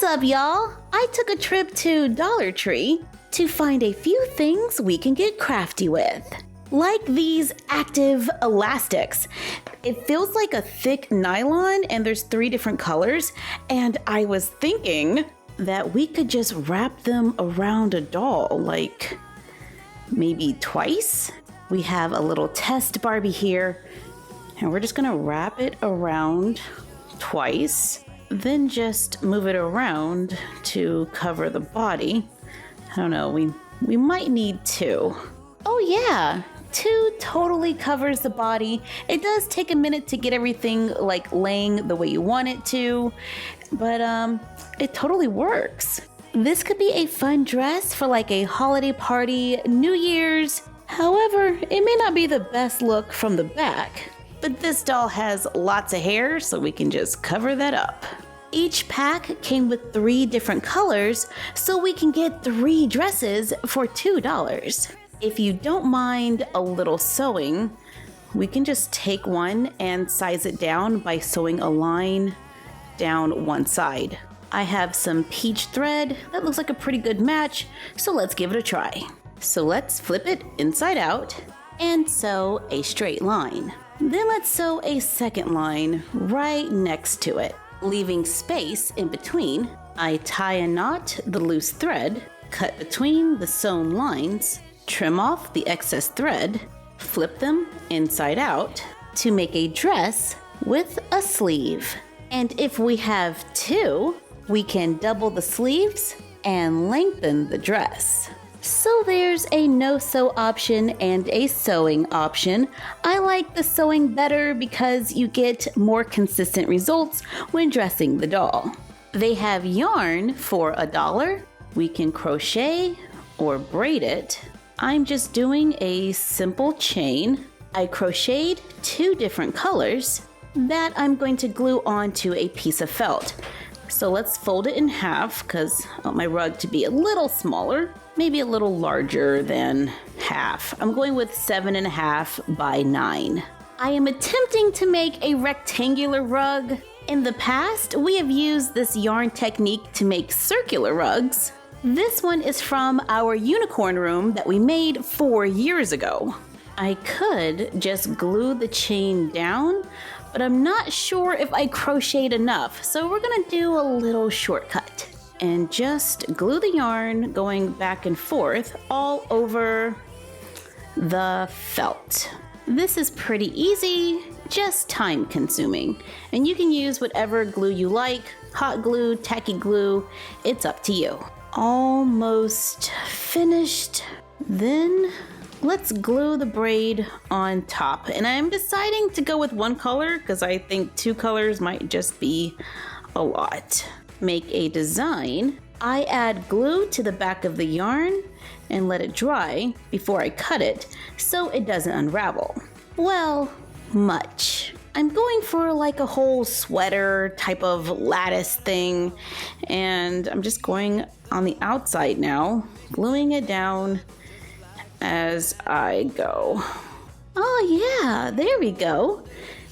up, y'all? I took a trip to Dollar Tree to find a few things we can get crafty with. Like these active elastics. It feels like a thick nylon and there's 3 different colors, and I was thinking that we could just wrap them around a doll, like maybe twice. We have a little test Barbie here, and we're just gonna wrap it around twice. Then just move it around to cover the body. I don't know, we might need 2. Oh yeah, 2 totally covers the body. It does take a minute to get everything like laying the way you want it to, but it totally works. This could be a fun dress for like a holiday party, New Year's. However, it may not be the best look from the back. But this doll has lots of hair, so we can just cover that up. Each pack came with 3 different colors, so we can get 3 dresses for $2. If you don't mind a little sewing, we can just take one and size it down by sewing a line down one side. I have some peach thread that looks like a pretty good match, so let's give it a try. So let's flip it inside out and sew a straight line. Then let's sew a second line right next to it. Leaving space in between, I tie a knot the loose thread, cut between the sewn lines, trim off the excess thread, flip them inside out to make a dress with a sleeve. And if we have 2, we can double the sleeves and lengthen the dress. So there's a no-sew option and a sewing option. I like the sewing better because you get more consistent results when dressing the doll. They have yarn for $1. We can crochet or braid it. I'm just doing a simple chain. I crocheted 2 different colors that I'm going to glue onto a piece of felt. So let's fold it in half because I want my rug to be a little smaller, maybe a little larger than half. I'm going with 7.5 by 9. I am attempting to make a rectangular rug. In the past, we have used this yarn technique to make circular rugs. This one is from our unicorn room that we made 4 years ago. I could just glue the chain down, but I'm not sure if I crocheted enough, so we're gonna do a little shortcut and just glue the yarn going back and forth all over the felt. This is pretty easy, just time consuming, and you can use whatever glue you like, hot glue, tacky glue, it's up to you. Almost finished. Then let's glue the braid on top. And I'm deciding to go with 1 color because I think 2 colors might just be a lot. Make a design. I add glue to the back of the yarn and let it dry before I cut it so it doesn't unravel. Well, much. I'm going for like a whole sweater type of lattice thing, and I'm just going on the outside now, gluing it down as I go. Oh yeah, there we go.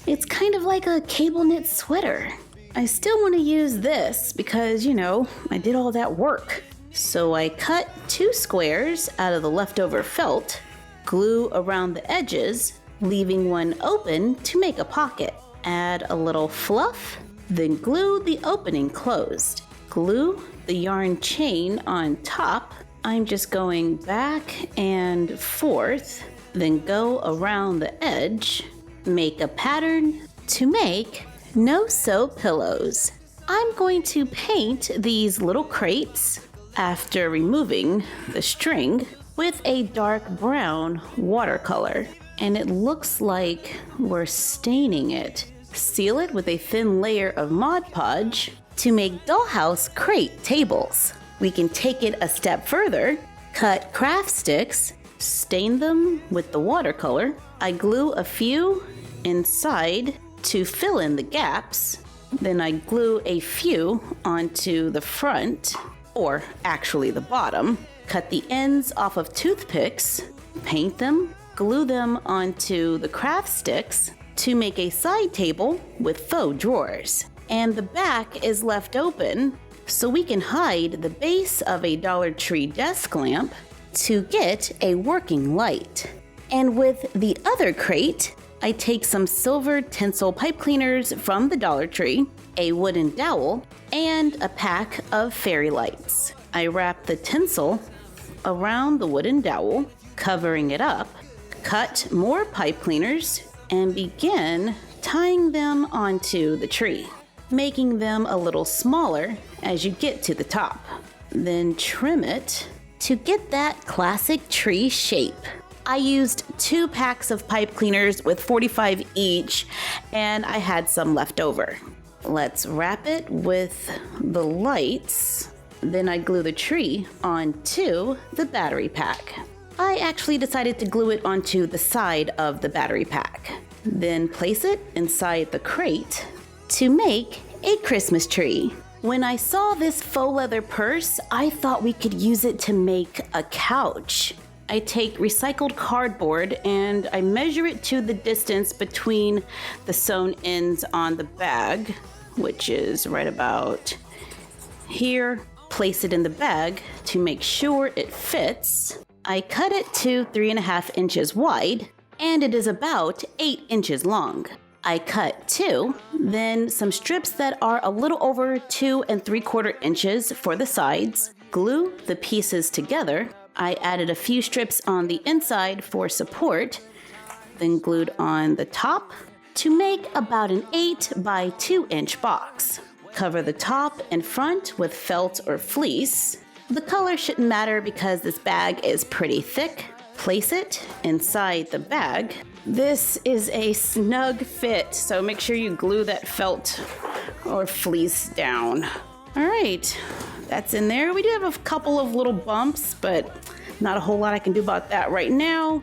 It's kind of like a cable knit sweater. I still want to use this because, you know, I did all that work. So I cut 2 squares out of the leftover felt, glue around the edges, leaving one open to make a pocket. Add a little fluff, then glue the opening closed. Glue the yarn chain on top. I'm just going back and forth, then go around the edge, make a pattern to make no-sew pillows. I'm going to paint these little crates after removing the string with a dark brown watercolor. And it looks like we're staining it. Seal it with a thin layer of Mod Podge to make dollhouse crate tables. We can take it a step further, cut craft sticks, stain them with the watercolor. I glue a few inside to fill in the gaps. Then I glue a few onto the front, or actually the bottom. Cut the ends off of toothpicks, paint them, glue them onto the craft sticks to make a side table with faux drawers. And the back is left open so we can hide the base of a Dollar Tree desk lamp to get a working light. And with the other crate, I take some silver tinsel pipe cleaners from the Dollar Tree, a wooden dowel, and a pack of fairy lights. I wrap the tinsel around the wooden dowel, covering it up, cut more pipe cleaners, and begin tying them onto the tree, making them a little smaller as you get to the top. Then trim it to get that classic tree shape. I used 2 packs of pipe cleaners with 45 each, and I had some left over. Let's wrap it with the lights. Then I glue the tree onto the battery pack. I actually decided to glue it onto the side of the battery pack. Then place it inside the crate to make a Christmas tree. When I saw this faux leather purse, I thought we could use it to make a couch. I take recycled cardboard and I measure it to the distance between the sewn ends on the bag, which is right about here. Place it in the bag to make sure it fits. I cut it to 3.5 inches wide, and it is about 8 inches long. I cut 2, then some strips that are a little over 2 3/4 inches for the sides. Glue the pieces together. I added a few strips on the inside for support, then glued on the top to make about an 8 by 2 inch box. Cover the top and front with felt or fleece. The color shouldn't matter because this bag is pretty thick. Place it inside the bag. This is a snug fit, so make sure you glue that felt or fleece down. All right, that's in there. We do have a couple of little bumps, but not a whole lot I can do about that right now.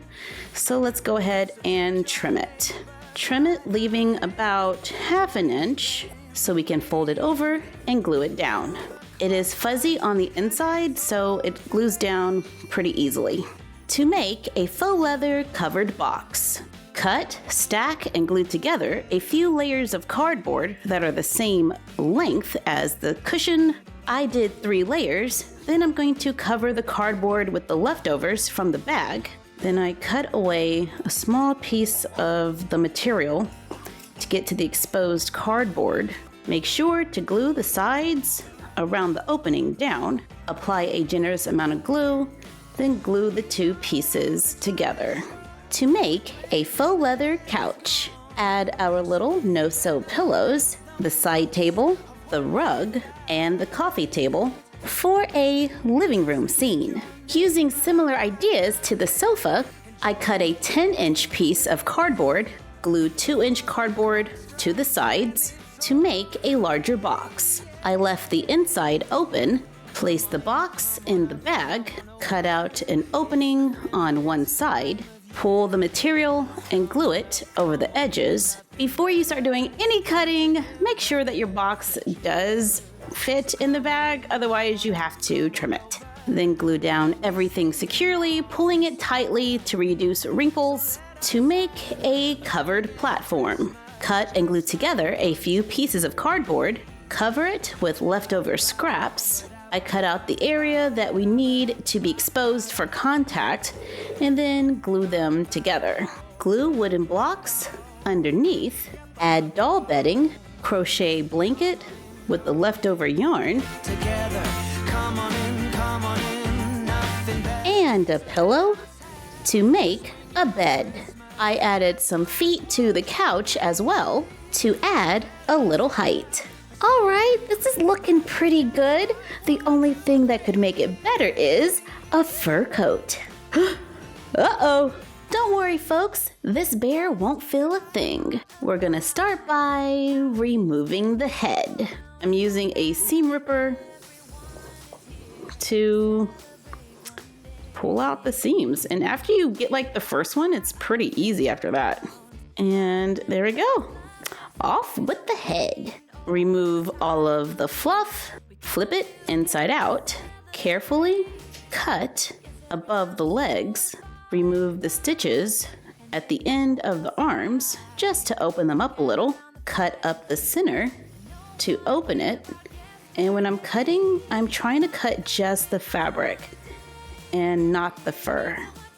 So let's go ahead and trim it. Trim it, leaving about 1/2 inch so we can fold it over and glue it down. It is fuzzy on the inside, so it glues down pretty easily. To make a faux leather covered box, cut, stack, and glue together a few layers of cardboard that are the same length as the cushion. I did 3 layers. Then I'm going to cover the cardboard with the leftovers from the bag. Then I cut away a small piece of the material to get to the exposed cardboard. Make sure to glue the sides around the opening down. Apply a generous amount of glue, then glue the 2 pieces together. To make a faux leather couch, add our little no-sew pillows, the side table, the rug, and the coffee table for a living room scene. Using similar ideas to the sofa, I cut a 10-inch piece of cardboard, glued 2-inch cardboard to the sides to make a larger box. I left the inside open, placed the box in the bag, cut out an opening on one side, pull the material and glue it over the edges. Before you start doing any cutting, make sure that your box does fit in the bag, otherwise you have to trim it. Then glue down everything securely, pulling it tightly to reduce wrinkles to make a covered platform. Cut and glue together a few pieces of cardboard, cover it with leftover scraps. I cut out the area that we need to be exposed for contact and then glue them together. Glue wooden blocks underneath, add doll bedding, crochet blanket with the leftover yarn, Together, come on in, nothing better. And a pillow to make a bed. I added some feet to the couch as well to add a little height. All right, this is looking pretty good. The only thing that could make it better is a fur coat. Uh-oh. Don't worry, folks. This bear won't feel a thing. We're gonna start by removing the head. I'm using a seam ripper to pull out the seams. And after you get like the first one, it's pretty easy after that. And there we go. Off with the head. Remove all of the fluff, flip it inside out, carefully cut above the legs, remove the stitches at the end of the arms just to open them up a little, cut up the center to open it, And when I'm cutting, I'm trying to cut just the fabric and not the fur.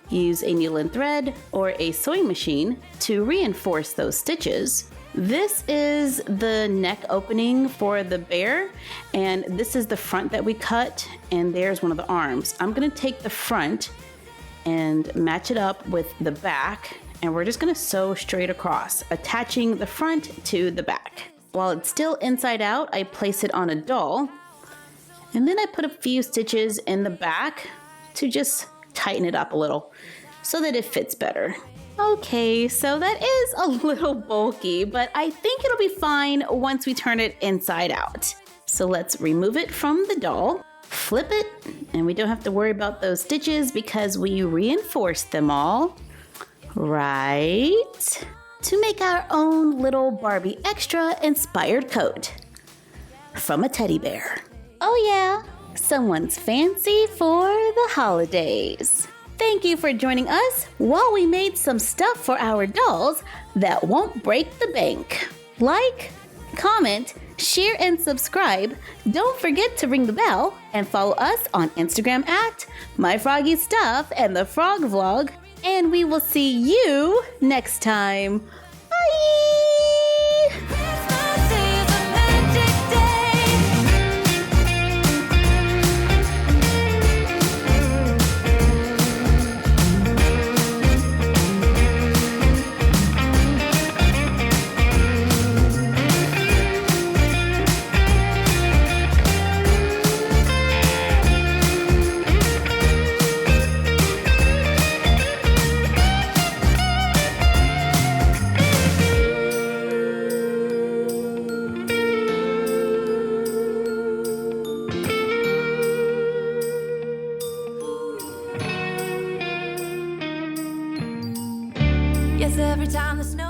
Use a needle and thread or a sewing machine to reinforce those stitches. This is the neck opening for the bear, and this is the front that we cut, and there's one of the arms. I'm gonna take the front and match it up with the back, and we're just gonna sew straight across, attaching the front to the back. While it's still inside out, I place it on a doll, and then I put a few stitches in the back to just tighten it up a little so that it fits better. Okay, so that is a little bulky, but I think it'll be fine once we turn it inside out. So let's remove it from the doll, flip it, and we don't have to worry about those stitches because we reinforced them all, right? To make our own little Barbie Extra inspired coat from a teddy bear. Oh yeah, someone's fancy for the holidays. Thank you for joining us while we made some stuff for our dolls that won't break the bank. Like, comment, share, and subscribe. Don't forget to ring the bell and follow us on Instagram at MyFroggyStuff and the Frog Vlog. And we will see you next time. Bye! Christmas is a magic day. Yes, every time the snow